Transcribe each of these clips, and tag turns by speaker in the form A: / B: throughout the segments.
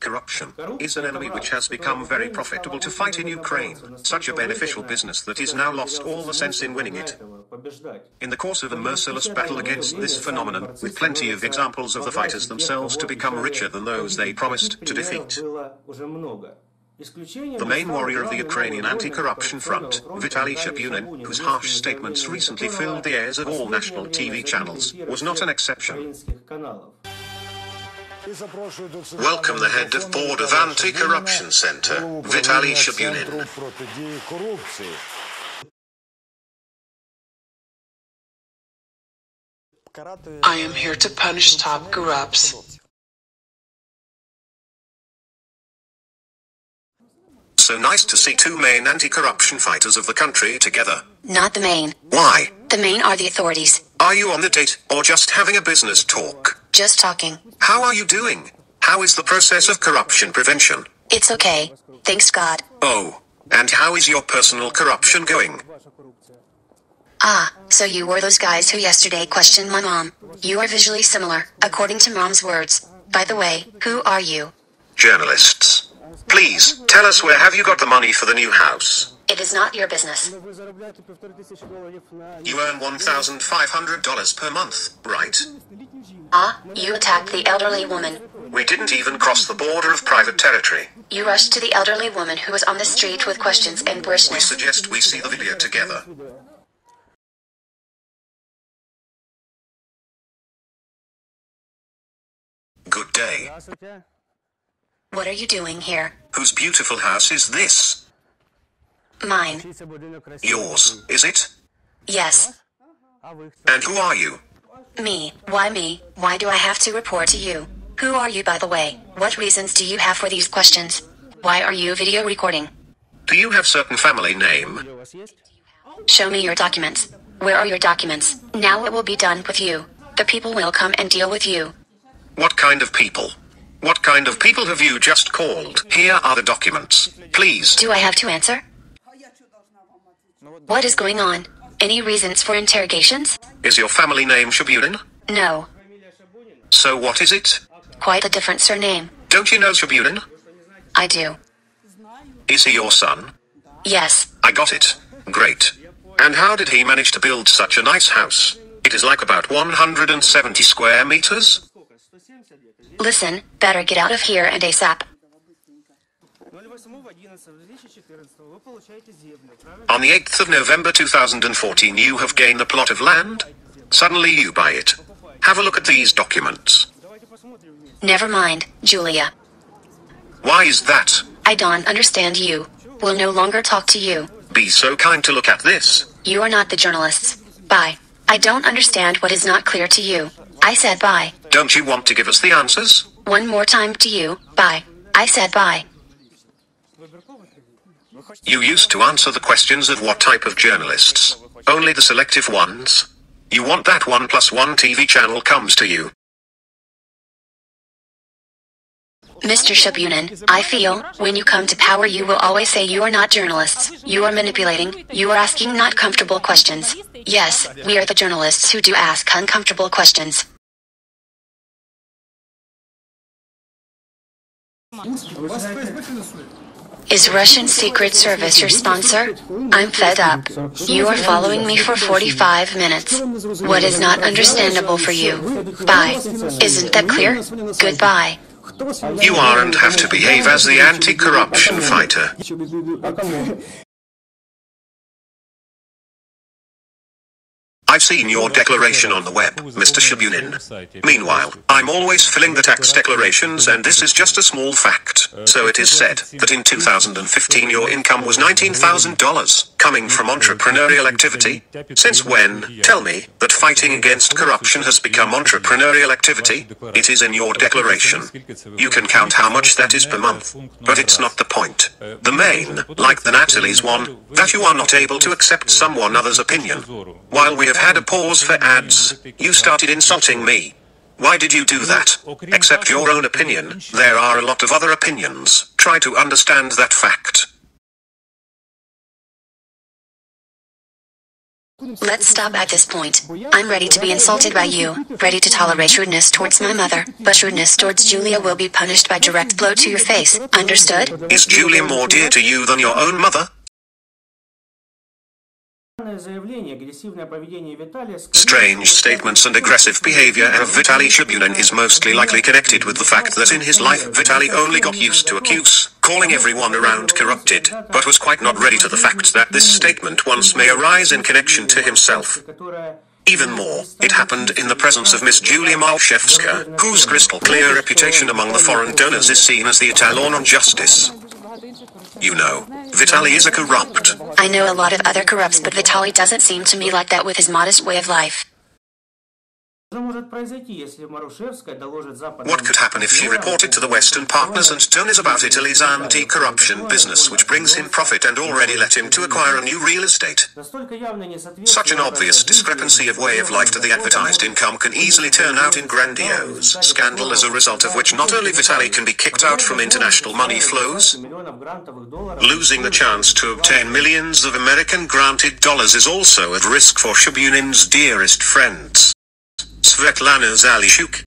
A: Corruption is an enemy which has become very profitable to fight in Ukraine, such a beneficial business that is now lost all the sense in winning it. In the course of a merciless battle against this phenomenon, with plenty of examples of the fighters themselves to become richer than those they promised to defeat. The main warrior of the Ukrainian anti-corruption front, Vitaly Shabunin, whose harsh statements recently filled the airs of all national TV channels, was not an exception. Welcome the head of board of Anti-Corruption Center, Vitaly Shabunin.
B: I am here to punish top corrupts.
A: So nice to see two main anti-corruption fighters of the country together.
C: Not the main.
A: Why?
C: The main are the authorities.
A: Are you on the date, or just having a business talk?
C: Just talking.
A: How are you doing? How is the process of corruption prevention?
C: It's okay. Thanks God.
A: Oh. And how is your personal corruption going?
C: Ah, so you were those guys who yesterday questioned my mom. You are visually similar, according to mom's words. By the way, who are you?
A: Journalists. Please, tell us where have you got the money for the new house?
C: It is not your business.
A: You earn $1,500 per month, right?
C: Ah, you attacked the elderly woman.
A: We didn't even cross the border of private territory.
C: You rushed to the elderly woman who was on the street with questions and
A: We
C: brishness.
A: suggest we see the video together. Good day.
C: What are you doing here?
A: Whose beautiful house is this?
C: Mine.
A: Yours, is it?
C: Yes.
A: And who are you?
C: Me. Why me? Why do I have to report to you? Who are you, by the way? What reasons do you have for these questions? Why are you video recording?
A: Do you have certain family name?
C: Show me your documents. Where are your documents? Now it will be done with you. The people will come and deal with you.
A: What kind of people? What kind of people have you just called? Here are the documents. Please.
C: Do I have to answer? What is going on? Any reasons for interrogations?
A: Is your family name Shabunin?
C: No.
A: So what is it?
C: Quite a different surname.
A: Don't you know Shabunin?
C: I do.
A: Is he your son?
C: Yes.
A: I got it. Great. And how did he manage to build such a nice house? It is like about 170 square meters?
C: Listen, better get out of here and ASAP.
A: On the 8th of November 2014 you have gained the plot of land? Suddenly you buy it. Have a look at these documents.
C: Never mind, Julia.
A: Why is that?
C: I don't understand you. We'll no longer talk to you.
A: Be so kind to look at this.
C: You are not the journalists. Bye. I don't understand what is not clear to you. I said bye.
A: Don't you want to give us the answers?
C: One more time to you. Bye. I said bye.
A: You used to answer the questions of what type of journalists? Only the selective ones? You want that 1+1 TV channel comes to you.
C: Mr. Shabunin, I feel, when you come to power you will always say you are not journalists, you are manipulating, you are asking not comfortable questions. Yes, we are the journalists who do ask uncomfortable questions. Is Russian Secret Service your sponsor? I'm fed up. You are following me for 45 minutes. What is not understandable for you? Bye. Isn't that clear? Goodbye.
A: You are and have to behave as the anti-corruption fighter. I've seen your declaration on the web, Mr. Shabunin. Meanwhile, I'm always filling the tax declarations and this is just a small fact. So it is said that in 2015 your income was $19,000, coming from entrepreneurial activity. Since when, tell me, that fighting against corruption has become entrepreneurial activity? It is in your declaration. You can count how much that is per month. But it's not the point. The main, like the Natalie's one, that you are not able to accept someone other's opinion. While we have had a pause for ads, you started insulting me. Why did you do that? Accept your own opinion, there are a lot of other opinions, try to understand that fact.
C: Let's stop at this point. I'm ready to be insulted by you, ready to tolerate rudeness towards my mother, but rudeness towards Julia will be punished by direct blow to your face, understood?
A: Is Julia more dear to you than your own mother? Strange statements and aggressive behavior of Vitaly Shabunin is mostly likely connected with the fact that in his life Vitaly only got used to accuse, calling everyone around corrupted, but was quite not ready to the fact that this statement once may arise in connection to himself. Even more, it happened in the presence of Miss Julia Malshevska, whose crystal clear reputation among the foreign donors is seen as the etalon on justice. You know, Vitaly is a corrupt.
C: I know a lot of other corrupts, but Vitaly doesn't seem to me like that with his modest way of life.
A: What could happen if she reported to the Western partners and donors about Italy's anti-corruption business, which brings him profit and already led him to acquire a new real estate? Such an obvious discrepancy of way of life to the advertised income can easily turn out in grandiose scandal, as a result of which not only Vitaly can be kicked out from international money flows, losing the chance to obtain millions of American granted dollars is also at risk for Shabunin's dearest friends. Svetlana Zalishuk,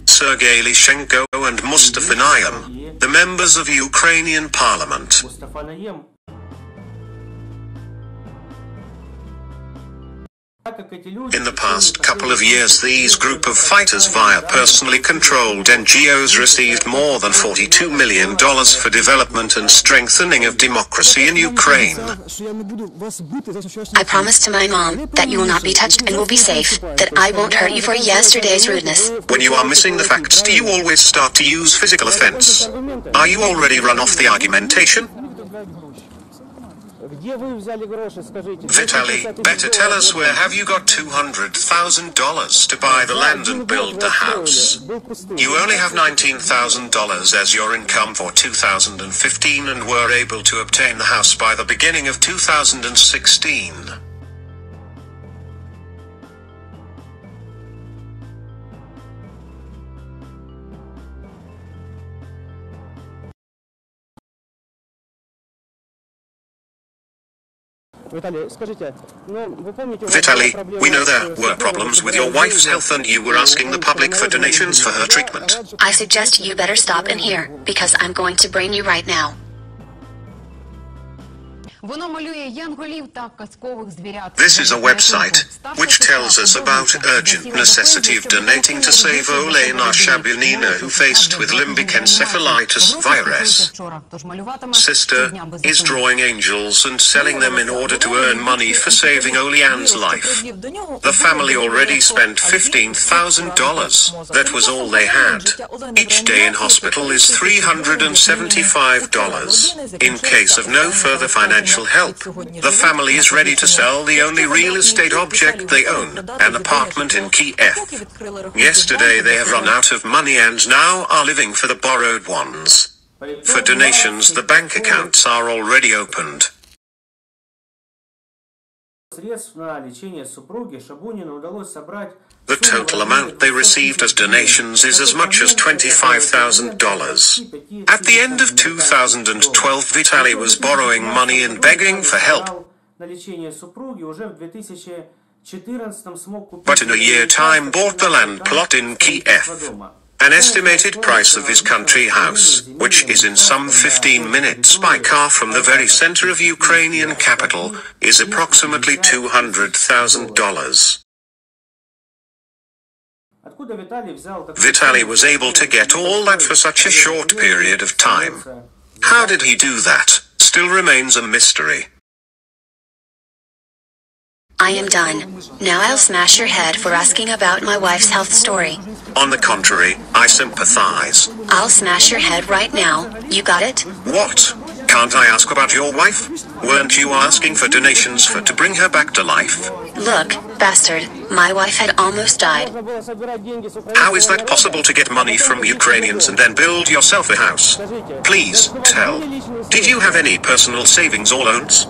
A: Sergei Lishenko and Mustafa Nayem, the members of Ukrainian parliament. In the past couple of years, these group of fighters via personally controlled NGOs received more than $42 million for development and strengthening of democracy in Ukraine.
C: I promise to my mom that you will not be touched and will be safe, that I won't hurt you for yesterday's rudeness.
A: When you are missing the facts, do you always start to use physical offense? Are you already run off the argumentation? Vitaly, better tell us, where have you got $200,000 to buy the land and build the house? You only have $19,000 as your income for 2015 and were able to obtain the house by the beginning of 2016. Vitaly, we know there were problems with your wife's health and you were asking the public for donations for her treatment.
C: I suggest you better stop in here, because I'm going to brain you right now.
A: This is a website which tells us about urgent necessity of donating to save Olena Shabunina, who faced with limbic encephalitis virus. Sister is drawing angels and selling them in order to earn money for saving Olean's life. The family already spent $15,000. That was all they had. Each day in hospital is $375. In case of no further financial help, the family is ready to sell the only real estate object they own, an apartment in Kiev. Yesterday they have run out of money and now are living for the borrowed ones. For donations, the bank accounts are already opened. The total amount they received as donations is as much as $25,000. At the end of 2012, Vitaly was borrowing money and begging for help. But in a year's time bought the land plot in Kiev. An estimated price of his country house, which is in some 15 minutes by car from the very center of Ukrainian capital, is approximately $200,000. Vitaly was able to get all that for such a short period of time. How did he do that? Still remains a mystery.
C: I am done. Now I'll smash your head for asking about my wife's health story.
A: On the contrary, I sympathize.
C: I'll smash your head right now. You got it?
A: What? Can't I ask about your wife? Weren't you asking for donations to bring her back to life?
C: Look, bastard, my wife had almost died.
A: How is that possible to get money from Ukrainians and then build yourself a house? Please, tell. Did you have any personal savings or loans?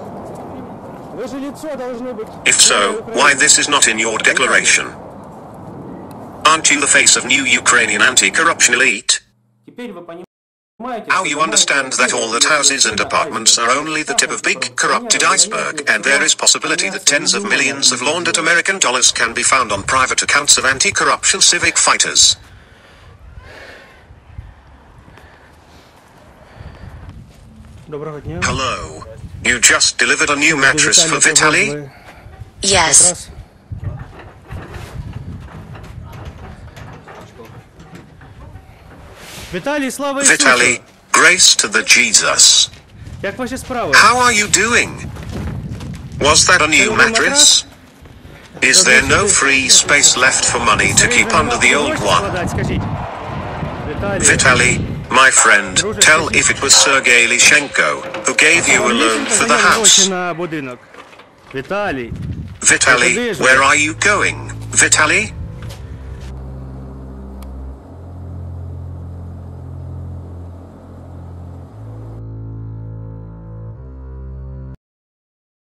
A: If so, why this is not in your declaration? Aren't you the face of new Ukrainian anti-corruption elite? Now you understand that all that houses and apartments are only the tip of big corrupted iceberg, and there is possibility that tens of millions of laundered American dollars can be found on private accounts of anti-corruption civic fighters. Hello. You just delivered a new mattress for Vitaly?
C: Yes.
A: Vitaly, grace to the Jesus. How are you doing? Was that a new mattress? Is there no free space left for money to keep under the old one? Vitaly, my friend, tell if it was Sergei Lishenko who gave you a loan for the house. Vitaly, where are you going? Vitaly?